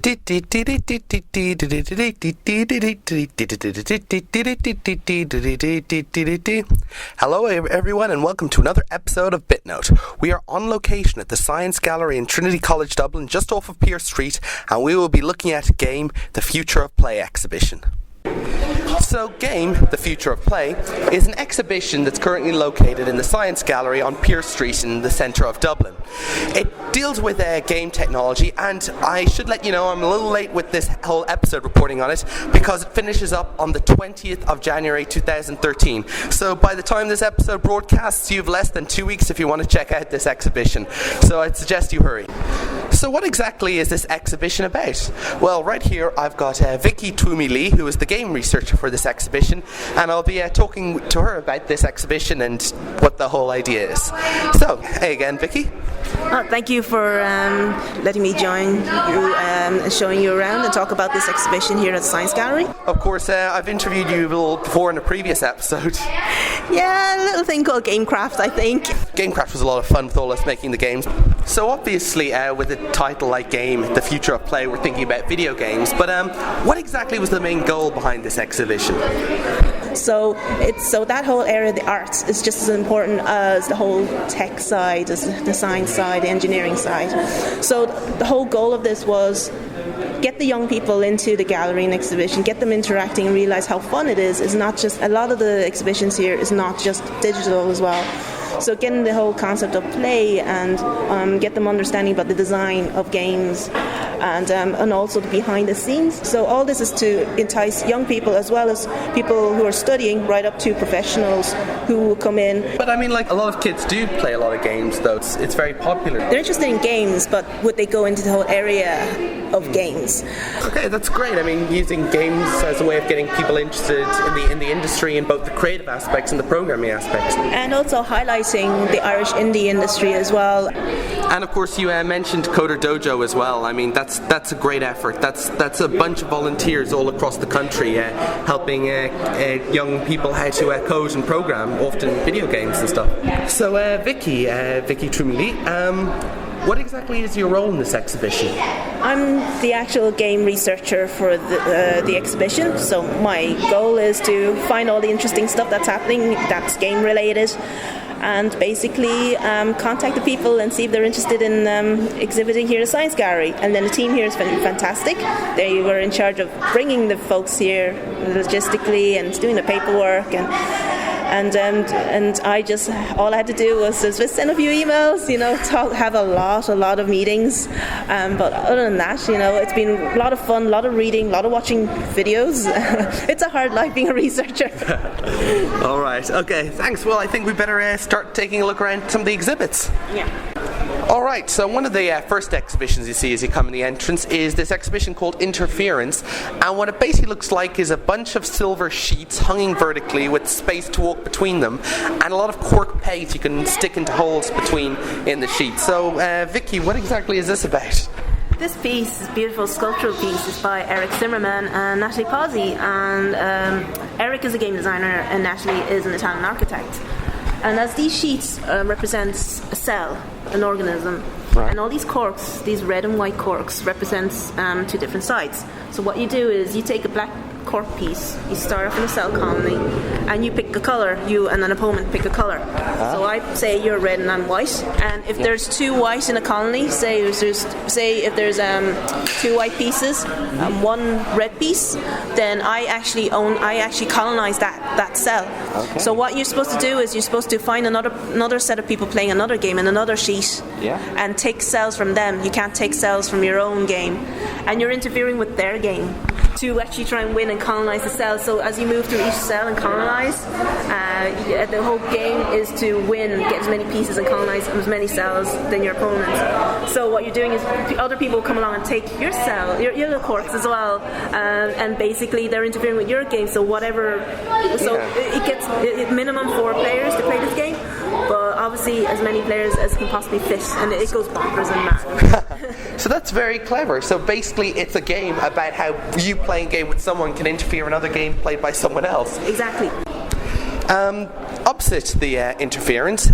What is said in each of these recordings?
Hello everyone and welcome to another episode of BitNote. We are on location at the Science Gallery in Trinity College Dublin, just off of Pearse Street, and we will be looking at Game, The Future of Play exhibition. So Game, The Future of Play, is an exhibition that's currently located in the Science Gallery on Pearse Street in the centre of Dublin. It deals with game technology, and I should let you know I'm a little late with this whole episode reporting on it because it finishes up on the 20th of January 2013. So by the time this episode broadcasts, you have less than 2 weeks if you want to check out this exhibition. So I'd suggest you hurry. So what exactly is this exhibition about? Well, right here I've got Vicky Twomey-Lee, who is the game researcher for this exhibition, and I'll be talking to her about this exhibition and what the whole idea is. So, hey again, Vicky. Thank you for letting me join you and showing you around and talk about this exhibition here at the Science Gallery. Of course, I've interviewed you a little before in a previous episode. Yeah, a little thing called Gamecraft, I think. Gamecraft was a lot of fun with all us making the games. So obviously, with a title like Game, The Future of Play, we're thinking about video games. But what exactly was the main goal behind this exhibition? So that whole area, the arts, is just as important as the whole tech side, as the science side, the engineering side. So the whole goal of this was get the young people into the gallery and exhibition, get them interacting and realize how fun it is. It's not just, a lot of the exhibitions here is not just digital as well. So getting the whole concept of play and get them understanding about the design of games and also the behind the scenes. So all this is to entice young people as well as people who are studying, right up to professionals who come in. But I mean, like, a lot of kids do play a lot of games, though. It's very popular. They're interested in games, but would they go into the whole area of games? Okay, that's great. I mean, using games as a way of getting people interested in the industry in both the creative aspects and the programming aspects. And also highlighting the Irish indie industry as well. And of course, you mentioned Coder Dojo as well. I mean, that's a great effort. That's a bunch of volunteers all across the country helping young people how to code and program, often video games and stuff. So, Vicky Twomey-Lee, what exactly is your role in this exhibition? I'm the actual game researcher for the exhibition, so my goal is to find all the interesting stuff that's happening that's game related, and basically contact the people and see if they're interested in exhibiting here at the Science Gallery. And then the team here is fantastic. They were in charge of bringing the folks here logistically and doing the paperwork and I just, all I had to do was send a few emails, have a lot of meetings, but other than that, it's been a lot of fun, a lot of reading, a lot of watching videos. It's a hard life being a researcher. Alright, okay, thanks. Well, I think we better start taking a look around some of the exhibits. Yeah. Alright, so one of the first exhibitions you see as you come in the entrance is this exhibition called Interference, and what it basically looks like is a bunch of silver sheets hanging vertically with space to walk between them, and a lot of cork paste you can stick into holes between in the sheets. So, Vicky, what exactly is this about? This piece, this beautiful sculptural piece, is by Eric Zimmerman and Natalie Pazzi, and Eric is a game designer and Natalie is an Italian architect. And as these sheets represents a cell, an organism, right. And all these corks, these red and white corks, represents two different sides. So what you do is you take a black cork piece, you start off in a cell colony, and you pick a colour, you and an opponent pick a colour. So I say you're red and I'm white, and if there's two white in a colony, say if there's two white pieces, one red piece, then I actually colonize that cell. Okay. So what you're supposed to do is you're supposed to find another set of people playing another game in another sheet, and take cells from them. You can't take cells from your own game, and you're interfering with their game to actually try and win and colonize the cell. So as you move through each cell and colonize, the whole game is to win, get as many pieces and colonize as many cells than your opponent. So what you're doing is other people come along and take your cell, your little corks as well, and basically they're interfering with your game. So it gets minimum 4 players to play this game, but obviously as many players as can possibly fit, and it goes bonkers and mad. So that's very clever. So basically it's a game about how you playing a game with someone can interfere in another game played by someone else. Exactly. Opposite the interference,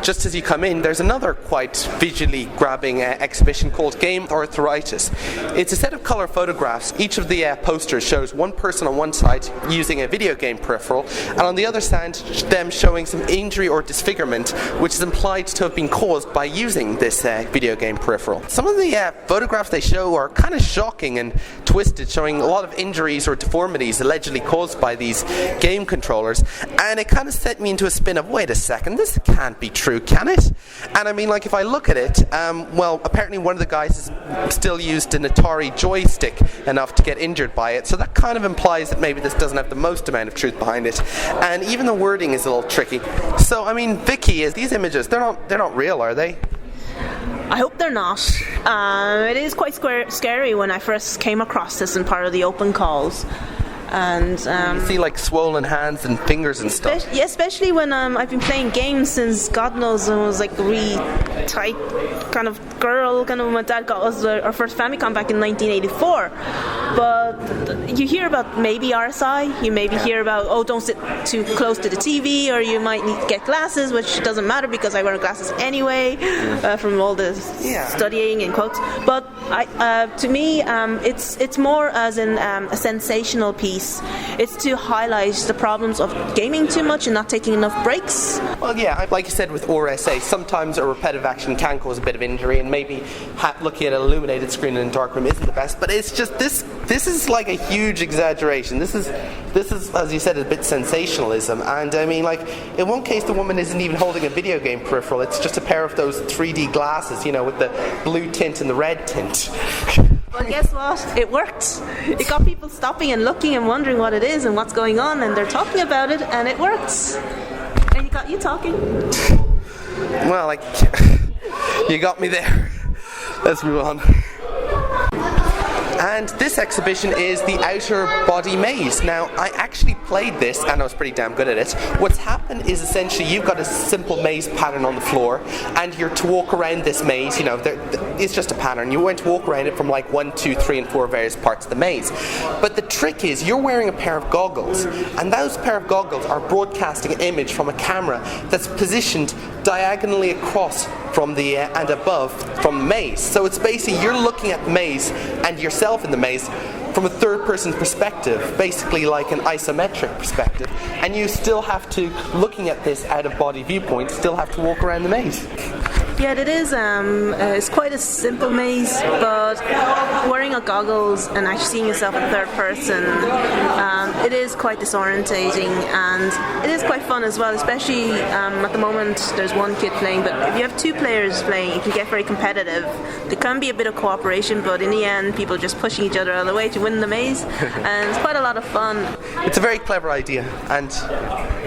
just as you come in, there's another quite visually grabbing exhibition called Game Arthritis. It's a set of colour photographs. Each of the posters shows one person on one side using a video game peripheral, and on the other side them showing some injury or disfigurement which is implied to have been caused by using this video game peripheral. Some of the photographs they show are kind of shocking and twisted, showing a lot of injuries or deformities allegedly caused by these game controllers, and it kind of set me into a spin of, wait a second, this can't be true, can it? And I mean, like, if I look at it, well, apparently one of the guys has still used an Atari joystick enough to get injured by it, so that kind of implies that maybe this doesn't have the most amount of truth behind it, and even the wording is a little tricky. So, I mean, Vicky, these images, they're not real, are they? I hope they're not. It is quite scary when I first came across this in part of the open calls. And you see like swollen hands and fingers and stuff. Yeah, especially when I've been playing games since God knows I was like a really tight kind of girl. Kind of when my dad got us our first Famicom back in 1984. But you hear about maybe RSI. You maybe hear about don't sit too close to the TV, or you might need to get glasses, which doesn't matter because I wear glasses anyway from all the studying in quotes. But to me, it's more as in a sensational piece. It's to highlight the problems of gaming too much and not taking enough breaks. Well, yeah, like you said with RSA, sometimes a repetitive action can cause a bit of injury, and maybe looking at an illuminated screen in a dark room isn't the best. But it's just this is like a huge exaggeration. This is, as you said, a bit sensationalism. And I mean, like, in one case, the woman isn't even holding a video game peripheral. It's just a pair of those 3D glasses, with the blue tint and the red tint. Well, guess what? It worked. It got people stopping and looking and wondering what it is and what's going on, and they're talking about it, and it works. And it got you talking. Well, like, you got me there. Let's move on. And this exhibition is the Outer Body Maze. Now, I actually played this, and I was pretty damn good at it. What's happened is essentially you've got a simple maze pattern on the floor, and you're to walk around this maze. It's just a pattern. You're going to walk around it from like 1, 2, 3, and 4 various parts of the maze. But the trick is you're wearing a pair of goggles, and those pair of goggles are broadcasting an image from a camera that's positioned diagonally across from the and above from the maze. So it's basically you're looking at the maze and yourself in the maze from a third-person perspective, basically like an isometric perspective, and you still have to, looking at this out-of-body viewpoint, still have to walk around the maze. Yeah, it is. It's quite a simple maze, but wearing a goggles and actually seeing yourself in third person, it is quite disorientating, and it is quite fun as well. Especially at the moment, there's one kid playing, but if you have two players playing, it can get very competitive. There can be a bit of cooperation, but in the end, people are just pushing each other out of the way to win the maze, and it's quite a lot of fun. It's a very clever idea, and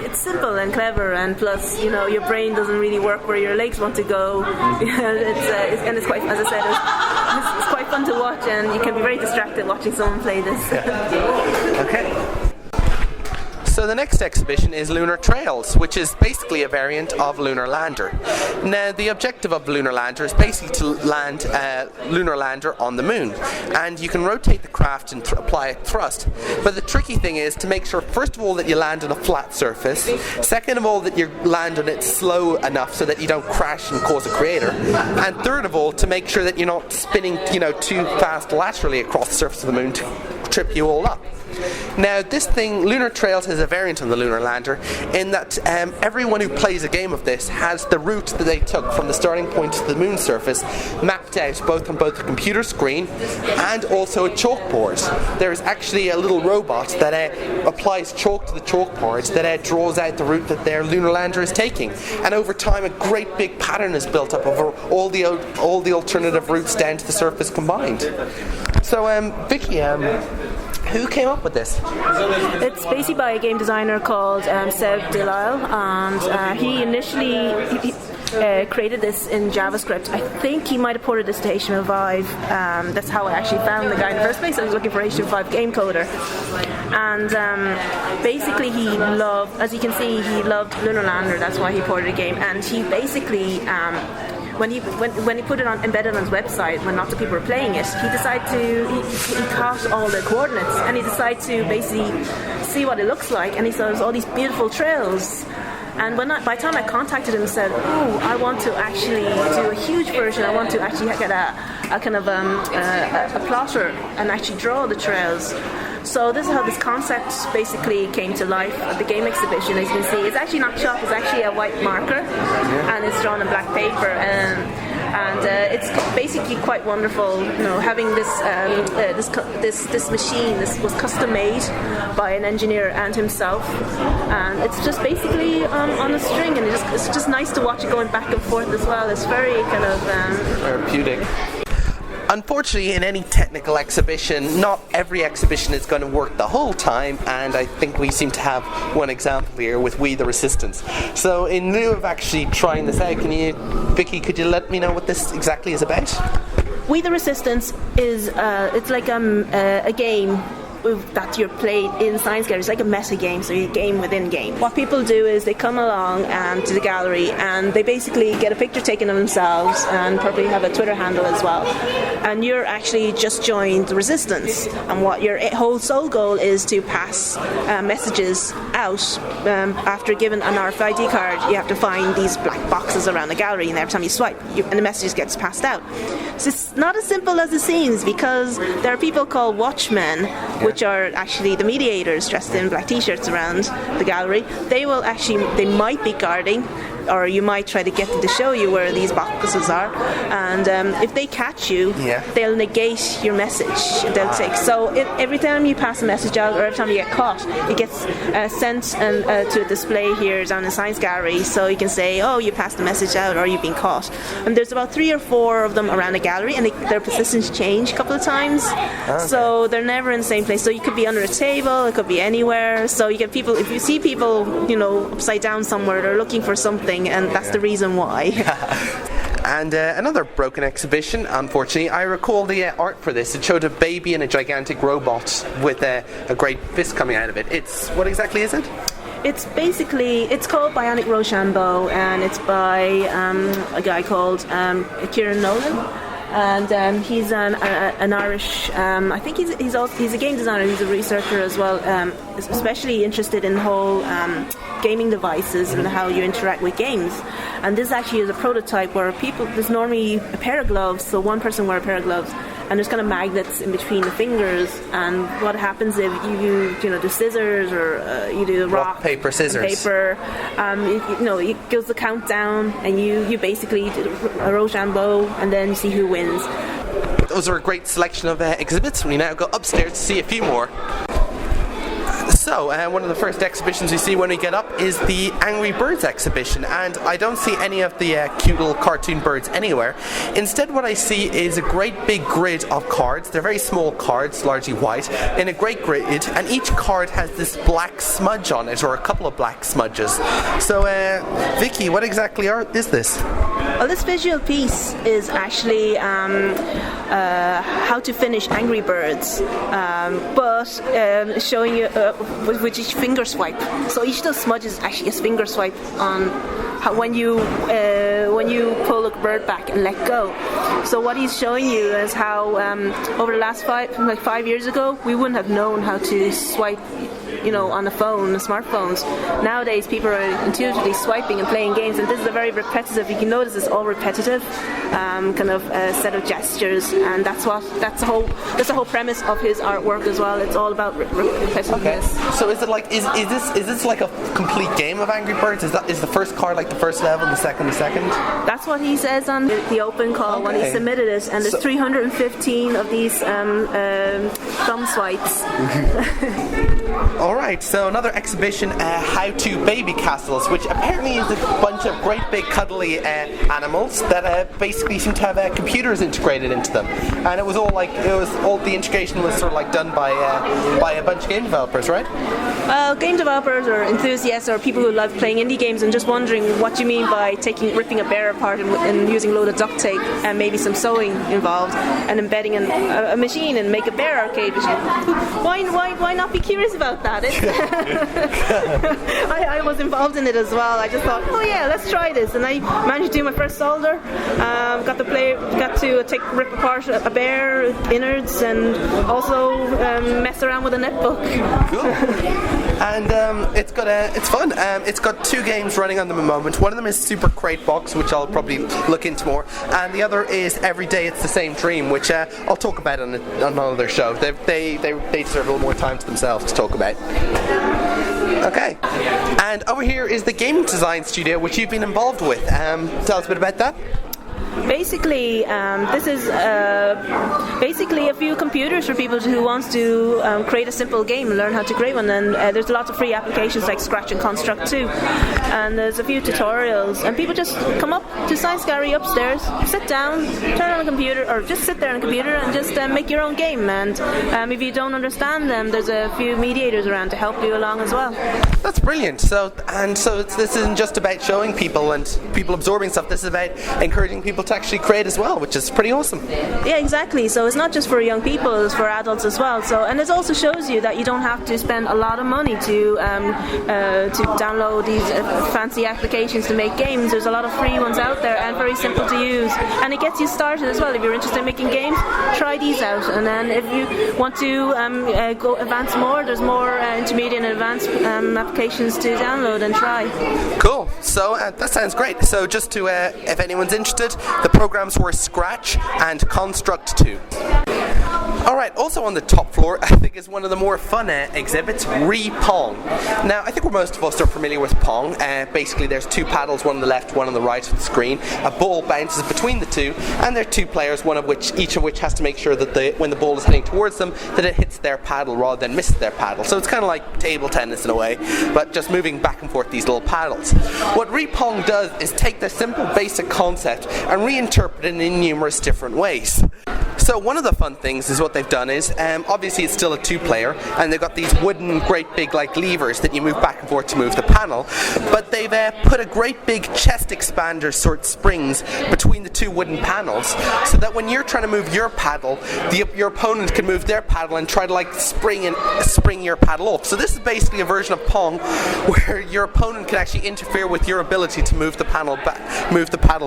it's simple and clever, and plus, your brain doesn't really work where your legs want to go. It's quite, as I said, it's quite fun to watch, and you can be very distracted watching someone play this. Yeah. Okay. So the next exhibition is Lunar Trails, which is basically a variant of Lunar Lander. Now, the objective of Lunar Lander is basically to land a lunar lander on the moon, and you can rotate the craft and apply a thrust. But the tricky thing is to make sure, first of all, that you land on a flat surface, second of all, that you land on it slow enough so that you don't crash and cause a crater, and third of all, to make sure that you're not spinning, too fast laterally across the surface of the moon to trip you all up. Now, this thing, Lunar Trails, is a variant on the Lunar Lander in that everyone who plays a game of this has the route that they took from the starting point to the moon surface mapped out on both the computer screen and also a chalkboard. There is actually a little robot that applies chalk to the chalkboard that draws out the route that their Lunar Lander is taking. And over time, a great big pattern is built up over all the alternative routes down to the surface combined. So, Vicky, who came up with this? It's basically by a game designer called Seb Delisle, and he initially created this in JavaScript. I think he might have ported this to HTML5. That's how I actually found the guy in the first place. I was looking for HTML5 game coder. And basically he loved, as you can see, he loved Lunar Lander. That's why he ported a game. And he basically when he put it embedded on his website, when lots of people were playing it, he caught all the coordinates, and he decided to basically see what it looks like, and he saw all these beautiful trails. And by the time I contacted him and said, I want to actually do a huge version, I want to actually get a kind of a plotter and actually draw the trails. So this is how this concept basically came to life at the game exhibition. As you can see, it's actually not chalk, it's actually a white marker, and it's drawn on black paper. And it's basically quite wonderful, having this machine. This was custom made by an engineer and himself, and it's just basically on a string, and it's just nice to watch it going back and forth as well. It's very kind of therapeutic. Unfortunately, in any technical exhibition, not every exhibition is going to work the whole time, and I think we seem to have one example here with We the Resistance. So in lieu of actually trying this out, Vicky, could you let me know what this exactly is about? We the Resistance is it's like a game that you're played in Science Gallery. It's like a meta game, so you game within game. What people do is they come along to the gallery and they basically get a picture taken of themselves and probably have a Twitter handle as well. And you're actually just joined the Resistance, and what your whole sole goal is to pass messages out. After given an RFID card, you have to find these black boxes around the gallery, and every time you swipe, and the message gets passed out. So it's not as simple as it seems, because there are people called watchmen, which are actually the mediators dressed in black t-shirts around the gallery. They might be guarding, or you might try to get them to show you where these boxes are, and if they catch you, they'll negate your message. They'll take, so every time you pass a message out, or every time you get caught, it gets sent to a display here down in the Science Gallery, so you can say, you passed the message out, or you've been caught. And there's about 3 or 4 of them around the gallery, and their positions change a couple of times, so they're never in the same place. So you could be under a table, it could be anywhere. So you get people, if you see people, upside down somewhere, they're looking for something, and that's the reason why. And another broken exhibition, unfortunately. I recall the art for this. It showed a baby and a gigantic robot with a great fist coming out of it. What exactly is it? It's called Bionic Rochambeau, and it's by a guy called Kieran Nolan. And he's an Irish. I think he's a game designer. He's a researcher as well, especially interested in the whole gaming devices and how you interact with games. And this actually is a prototype where there's normally a pair of gloves, so one person wears a pair of gloves, and there's kind of magnets in between the fingers. And what happens if you do scissors, or you do rock paper scissors, it goes the countdown, and you basically do a Rochambeau, and then you see who wins. Those are a great selection of exhibits. We now go upstairs to see a few more. So, one of the first exhibitions we see when we get up is the Angry Birds exhibition, and I don't see any of the cute little cartoon birds anywhere. Instead, what I see is a great big grid of cards. They're very small cards, largely white, in a great grid, and each card has this black smudge on it, or a couple of black smudges. So, Vicky, what exactly is this? Well, this visual piece is actually how to finish Angry Birds, but showing you with each finger swipe. So each of those smudges is actually a finger swipe on when you pull a bird back and let go. So what he's showing you is how over the last 5 years ago, we wouldn't have known how to swipe on the phone, the smartphones. Nowadays, people are intuitively swiping and playing games, and this is a very repetitive. You can notice it's all repetitive, kind of set of gestures, and that's the whole premise of his artwork as well. It's all about repetitiveness. Okay. So is it like is this like a complete game of Angry Birds? Is the first card like the first level, the second? That's what he says on the open call when he submitted it, and there's 315 of these thumb swipes. Alright, so another exhibition, How to Baby Castles, which apparently is a bunch of great big cuddly animals that basically seem to have computers integrated into them. And it was all the integration was sort of like done by a bunch of game developers, right? Well, game developers or enthusiasts or people who love playing indie games and just wondering what you mean by ripping a bear apart and using a load of duct tape and maybe some sewing involved and embedding a machine and make a bear arcade. exhibition. Why not be curious about that? I was involved in it as well. I just thought, oh yeah, let's try this, and I managed to do my first solder. Got to rip apart a bear innards, and also mess around with a netbook. Cool. And it's fun. It's got 2 games running on them at the moment. One of them is Super Crate Box, which I'll probably look into more, and the other is Every Day It's the Same Dream, which I'll talk about on another show. They deserve a little more time to themselves to talk about. Okay. And over here is the game design studio, which you've been involved with. Tell us a bit about that. Basically, this is basically a few computers for people who want to create a simple game and learn how to create one. And there's lots of free applications like Scratch and Construct too. And there's a few tutorials. And people just come up to Science Gallery upstairs, sit down, turn on a computer, or just sit there on a computer and just make your own game. And if you don't understand them, there's a few mediators around to help you along as well. That's brilliant. So this isn't just about showing people and people absorbing stuff. This is about encouraging people to actually create as well, which is pretty awesome. Yeah, exactly. So it's not just for young people, it's for adults as well. So, and it also shows you that you don't have to spend a lot of money to download these fancy applications to make games. There's a lot of free ones out there and very simple to use, and it gets you started as well. If you're interested in making games, try these out, and then if you want to go advance more, there's more intermediate and advanced applications to download and try. Cool. So that sounds great. So just to if anyone's interested, the programs were Scratch and Construct 2. Alright, also on the top floor, I think is one of the more fun exhibits, Re-Pong. Now, I think most of us are familiar with Pong. Basically, there's 2 paddles, one on the left, one on the right of the screen. A ball bounces between the 2, and there are 2 players, each of which has to make sure that when the ball is heading towards them, that it hits their paddle rather than misses their paddle. So it's kind of like table tennis in a way, but just moving back and forth these little paddles. What Re-Pong does is take the simple basic concept and reinterpret it in numerous different ways. So one of the fun things is what they've done is, obviously it's still a 2-player, and they've got these wooden great big like levers that you move back and forth to move the panel, but they've put a great big chest expander sort springs between the 2 wooden panels, so that when you're trying to move your paddle, your opponent can move their paddle and try to like spring your paddle off. So this is basically a version of Pong where your opponent can actually interfere with your ability to move the paddle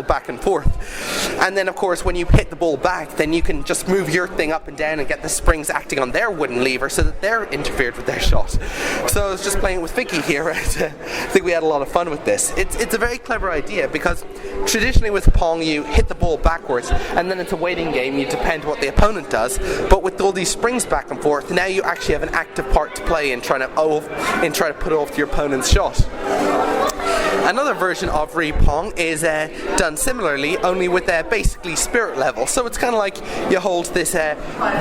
back and forth. And then of course when you hit the ball back, then you can just move your thing up and down and get the springs acting on their wooden lever so that they're interfered with their shot. So I was just playing with Vicky here, and I think we had a lot of fun with this. It's a very clever idea, because traditionally with Pong you hit the ball backwards and then it's a waiting game, you depend what the opponent does, but with all these springs back and forth, now you actually have an active part to play in trying to put off your opponent's shot. Another version of Re-Pong is done similarly, only with basically spirit level. So it's kind of like you hold this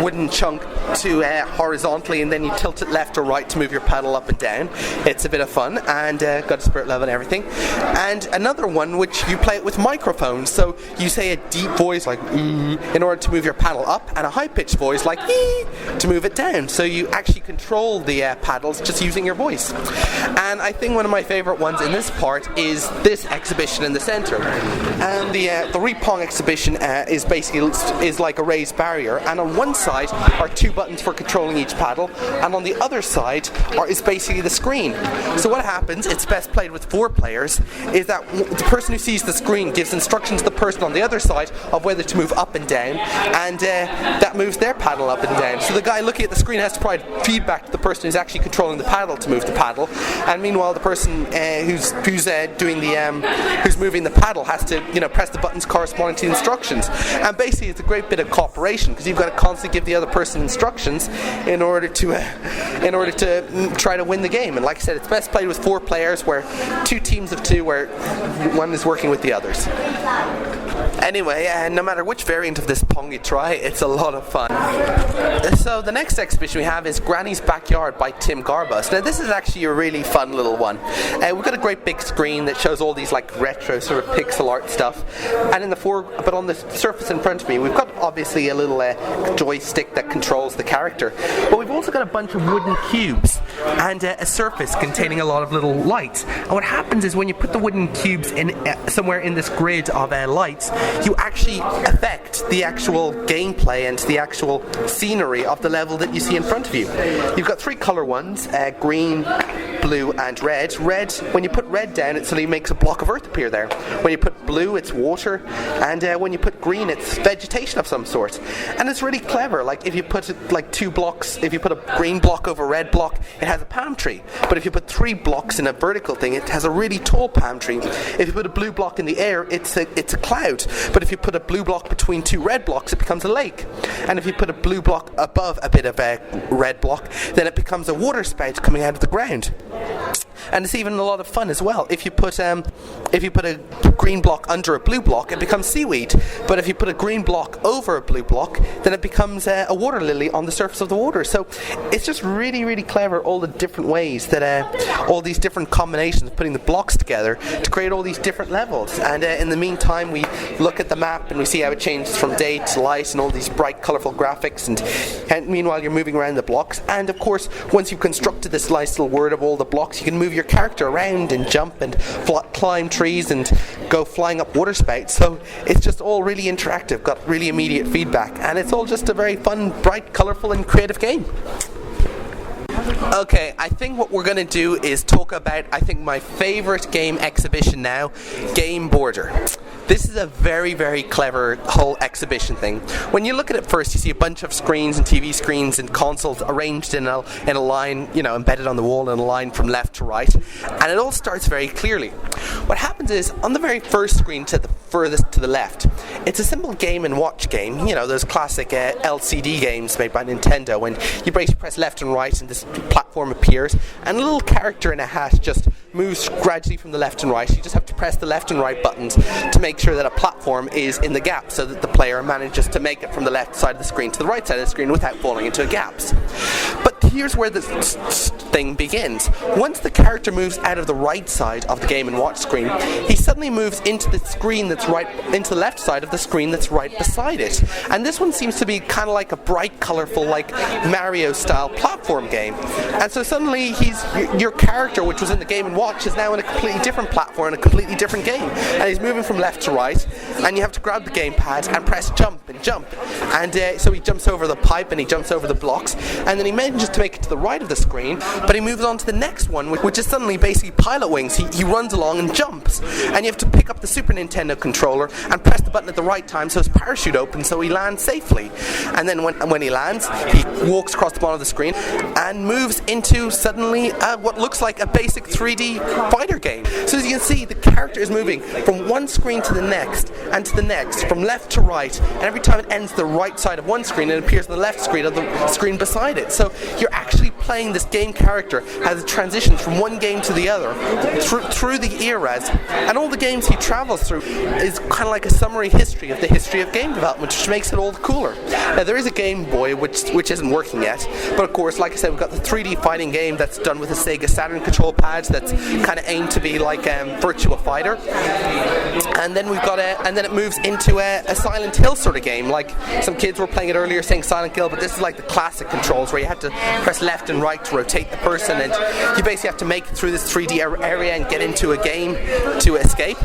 wooden chunk to horizontally, and then you tilt it left or right to move your paddle up and down. It's a bit of fun, and got a spirit level and everything. And another one, which you play it with microphones. So you say a deep voice like in order to move your paddle up, and a high-pitched voice like to move it down. So you actually control the paddles just using your voice. And I think one of my favorite ones in this part is this exhibition in the center. And the Re-Pong exhibition is like a raised barrier, and on one side are 2 buttons for controlling each paddle, and on the other side is basically the screen. So what happens, it's best played with 4 players, is that the person who sees the screen gives instructions to the person on the other side of whether to move up and down, and that moves their paddle up and down. So the guy looking at the screen has to provide feedback to the person who's actually controlling the paddle to move the paddle, and meanwhile the person who's moving the paddle has to press the buttons corresponding to the instructions. And basically it's a great bit of cooperation, because you've got to constantly give the other person instructions in order to try to win the game. And like I said, it's best played with 4 players, where 2 teams of 2 where one is working with the others. Anyway, no matter which variant of this Pong you try, it's a lot of fun. So the next exhibition we have is Granny's Backyard by Tim Garbus. Now this is actually a really fun little one. We've got a great big screen that shows all these like retro sort of pixel art stuff, and but on the surface in front of me we've got obviously a little joystick that controls the character. But we've also got a bunch of wooden cubes and a surface containing a lot of little lights. And what happens is when you put the wooden cubes in somewhere in this grid of lights, you actually affect the actual gameplay and the actual scenery of the level that you see in front of you. You've got 3 color ones, green, blue and red. Red, when you put red down, it suddenly makes a block of earth appear there. When you put blue, it's water, and when you put green, it's vegetation of some sort. And it's really clever. Like if you put like 2 blocks, if you put a green block over a red block, it has a palm tree. But if you put 3 blocks in a vertical thing, it has a really tall palm tree. If you put a blue block in the air, it's a cloud. But if you put a blue block between 2 red blocks, it becomes a lake. And if you put a blue block above a bit of a red block, then it becomes a water spout coming out of the ground. And it's even a lot of fun as well. If you put a green block under a blue block, it becomes seaweed. But if you put a green block over a blue block, then it becomes a water lily on the surface of the water. So it's just really, really clever, all the different ways that all these different combinations, putting the blocks together to create all these different levels. And in the meantime, we look at the map and we see how it changes from day to light and all these bright, colourful graphics. And meanwhile, you're moving around the blocks. And of course, once you've constructed this nice little word of all the blocks, you can move your character around and jump and climb trees and go flying up water spouts. So it's just all really interactive, got really immediate feedback, and it's all just a very fun, bright, colourful and creative game. Okay, I think what we're going to do is talk about, I think, my favourite game exhibition now, Game Border. This is a very, very clever whole exhibition thing. When you look at it first, you see a bunch of screens and TV screens and consoles arranged in a line, embedded on the wall in a line from left to right, and it all starts very clearly. What happens is, on the very first screen to the furthest to the left, it's a simple game and watch game, those classic LCD games made by Nintendo, when you basically press left and right and this platform appears, and a little character in a hat just moves gradually from the left and right. You just have to press the left and right buttons to make sure that a platform is in the gap so that the player manages to make it from the left side of the screen to the right side of the screen without falling into gaps. But here's where the thing begins. Once the character moves out of the right side of the game and watch screen, he suddenly moves into the screen that's right, into the left side of the screen that's right beside it. And this one seems to be kind of like a bright, colourful, like Mario-style platform game. And so suddenly your character, which was in the game and watch, is now in a completely different platform, in a completely different game. And he's moving from left to right, and you have to grab the gamepad and press jump and jump. And so he jumps over the pipe and he jumps over the blocks, and then he manages to make it to the right of the screen, but he moves on to the next one, which is suddenly basically pilot wings. He runs along and jumps, and you have to pick up the Super Nintendo controller and press the button at the right time so his parachute opens so he lands safely. And then when he lands, he walks across the bottom of the screen and moves into suddenly what looks like a basic 3D fighter game. So as you can see, the character is moving from one screen to the next and to the next, from left to right, and every time it ends the right side of one screen, it appears on the left screen of the screen beside it. So you're actually playing this game character as it transitions from one game to the other through the eras, and all the games he travels through is kind of like a summary history of the history of game development, which makes it all the cooler. Now there is a Game Boy which isn't working yet, but of course, like I said, we've got the 3D fighting game that's done with the Sega Saturn control pads that's kind of aimed to be like Virtua Fighter, and then we've got and then it moves into a Silent Hill sort of game. Like some kids were playing it earlier saying Silent Hill, but this is like the classic controls where you have to press left and right to rotate the person, and you basically have to make it through this 3D area and get into a game to escape.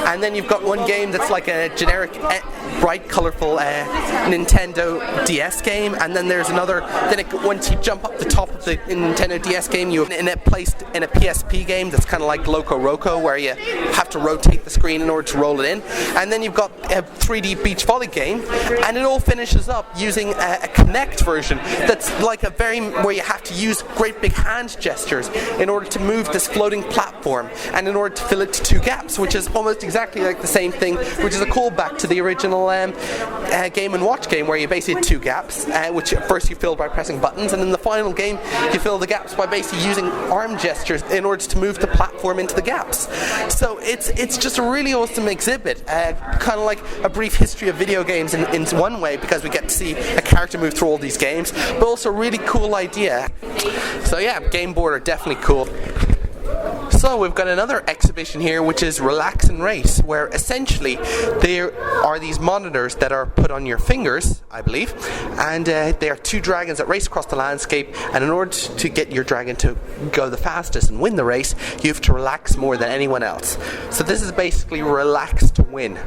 And then you've got one game that's like a generic bright, colourful Nintendo DS game, and then there's another. Then once you jump up the top of the Nintendo DS game, you're placed in a PSP game that's kind of like Loco Roco, where you have to rotate the screen in order to roll it in. And then you've got a 3D beach volley game, and it all finishes up using a Kinect version that's like where you have to use great big hand gestures in order to move this floating platform, and in order to fill it to 2 gaps, which is almost exactly like the same thing, which is a callback to the original Game & Watch game, where you basically had 2 gaps, which at first you filled by pressing buttons, and in the final game you fill the gaps by basically using arm gestures in order to move the platform into the gaps. So it's just a really awesome exhibit, kind of like a brief history of video games in one way, because we get to see a character move through all these games, but also a really cool idea. So yeah, Game Board are definitely cool. So we've got another exhibition here, which is Relax and Race, where essentially there are these monitors that are put on your fingers, I believe, and they are two dragons that race across the landscape, and in order to get your dragon to go the fastest and win the race, you have to relax more than anyone else. So this is basically relax to win.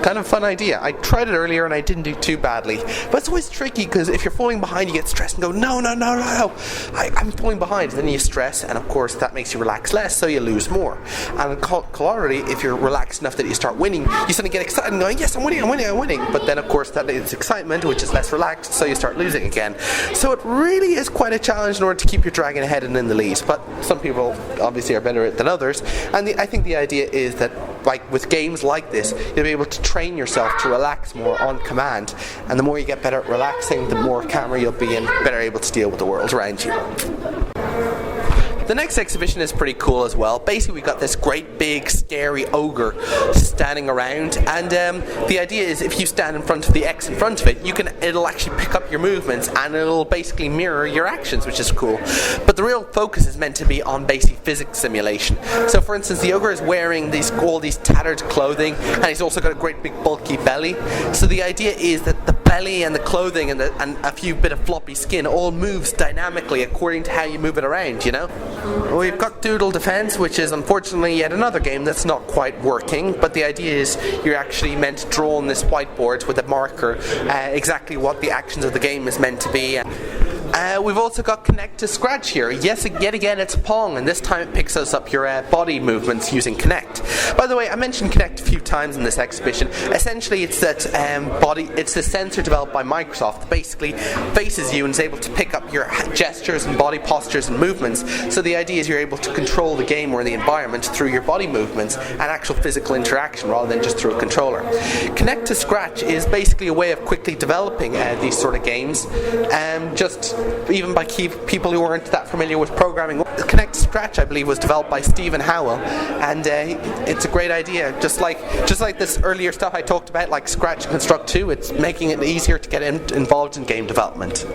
Kind of fun idea. I tried it earlier and I didn't do too badly, but it's always tricky because if you're falling behind, you get stressed and go, no, I'm falling behind. Then you stress, and of course that makes you relax less, so you lose more. And corollary, if you're relaxed enough that you start winning, you suddenly get excited and going, yes, I'm winning. But then of course that is excitement, which is less relaxed, so you start losing again. So it really is quite a challenge in order to keep your dragon ahead and in the lead. But some people obviously are better at it than others, and I think the idea is that, like with games like this, you'll be able to train yourself to relax more on command, and the more you get better at relaxing, the more calmer you'll be and better able to deal with the world around you. The next exhibition is pretty cool as well. Basically, we've got this great big scary ogre standing around, and the idea is if you stand in front of the X in front of it, it'll actually pick up your movements and it'll basically mirror your actions, which is cool. But the real focus is meant to be on basic physics simulation. So for instance, the ogre is wearing all these tattered clothing, and he's also got a great big bulky belly. So the idea is that the belly and the clothing and a few bit of floppy skin all moves dynamically according to how you move it around, you know? We've got Doodle Defense, which is unfortunately yet another game that's not quite working, but the idea is you're actually meant to draw on this whiteboard with a marker exactly what the actions of the game is meant to be. We've also got Connect to Scratch here. Yes, yet again it's Pong, and this time it picks us up your body movements using Connect. By the way, I mentioned Connect a few times in this exhibition. Essentially, it's that it's the sensor developed by Microsoft that basically faces you and is able to pick up your gestures and body postures and movements. So the idea is you're able to control the game or the environment through your body movements and actual physical interaction rather than just through a controller. Connect to Scratch is basically a way of quickly developing these sort of games, just even by people who weren't that familiar with programming. Connect to Scratch, I believe, was developed by Stephen Howell, and it's a great idea. Just like this earlier stuff I talked about, like Scratch and Construct 2, it's making it easier to get involved in game development.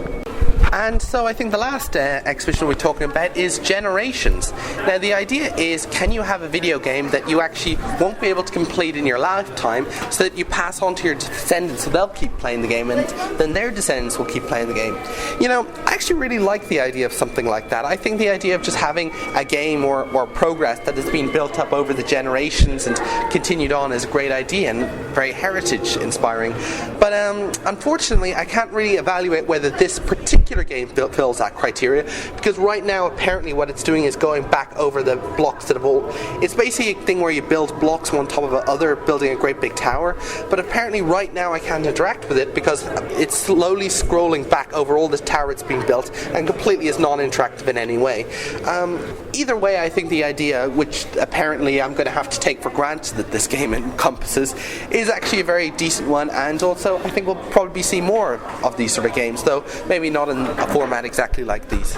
And so I think the last exhibition we're talking about is Generations. Now the idea is, can you have a video game that you actually won't be able to complete in your lifetime, so that you pass on to your descendants so they'll keep playing the game, and then their descendants will keep playing the game. You know, I actually really like the idea of something like that. I think the idea of just having a game or progress that has been built up over the generations and continued on is a great idea and very heritage inspiring. But unfortunately I can't really evaluate whether this particular game fills that criteria, because right now apparently what it's doing is going back over the blocks that have all... It's basically a thing where you build blocks one on top of the other, building a great big tower, but apparently right now I can't interact with it because it's slowly scrolling back over all this tower it's being built and completely is non-interactive in any way. Either way, I think the idea, which apparently I'm going to have to take for granted that this game encompasses, is actually a very decent one, and also I think we'll probably see more of these sort of games, though maybe not in a format exactly like these.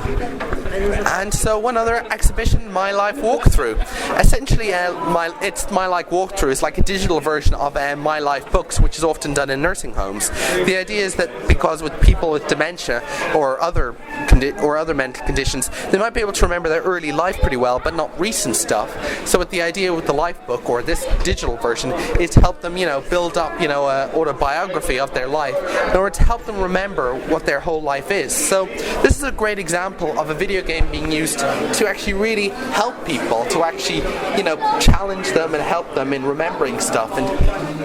And so one other exhibition, My Life Walkthrough. Essentially, My Life Walkthrough is like a digital version of My Life books, which is often done in nursing homes. The idea is that because with people with dementia or other mental conditions, they might be able to remember their early life pretty well, but not recent stuff. So with the idea with the life book or this digital version is to help them, build up, an autobiography of their life in order to help them remember what their whole life is. So this is a great example of a video game being used to actually really help people, to actually, challenge them and help them in remembering stuff and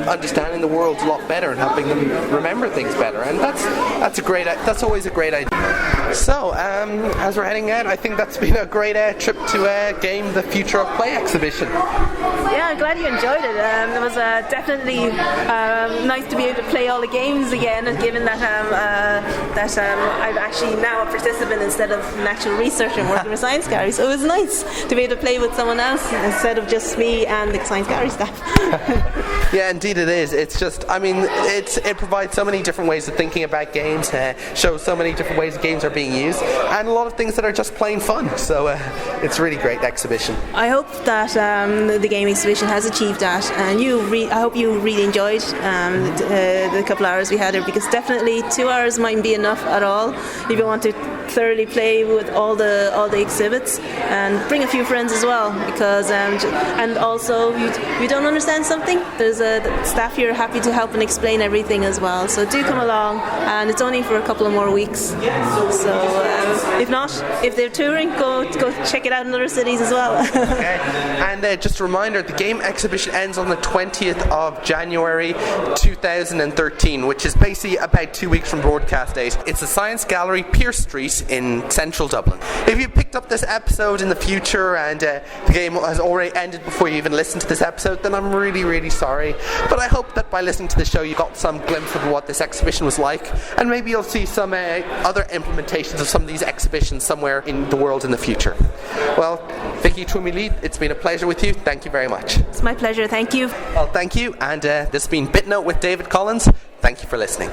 understanding the world a lot better and helping them remember things better. And that's always a great idea. So, as we're heading out, I think that's been a great trip to Game the Future of Play exhibition. Yeah, I'm glad you enjoyed it. It was definitely nice to be able to play all the games again, and given that I'm actually now a participant instead of an actual researcher and working with Science Gallery. So it was nice to be able to play with someone else instead of just me and the Science Gallery staff. Yeah, indeed it is. It's just, it provides so many different ways of thinking about games. and shows so many different ways games are being used, and a lot of things that are just plain fun. So it's a really great exhibition. I hope that the game exhibition has achieved that, and I hope you really enjoyed the couple hours we had there, because definitely 2 hours mightn't be enough at all if you want to thoroughly play with all the exhibits, and bring a few friends as well, because and also you don't understand something, there's a staff here happy to help and explain everything as well, so do come along, and it's only for a couple of more weeks, so if not, if they're touring, go check it out in other cities as well. Okay. And just a reminder, the game exhibition ends on the 20th of January 2013, which is basically about 2 weeks from broadcast date. It's the Science Gallery, Pierce Street in central Dublin. If you picked up this episode in the future and the game has already ended before you even listened to this episode, then I'm really, really sorry. But I hope that by listening to the show you got some glimpse of what this exhibition was like, and maybe you'll see some other implementations of some of these exhibitions somewhere in the world in the future. Well, Vicky Twomey-Lee, it's been a pleasure with you. Thank you very much. It's my pleasure, thank you. Well, thank you, and this has been BitNote with David Collins. Thank you for listening.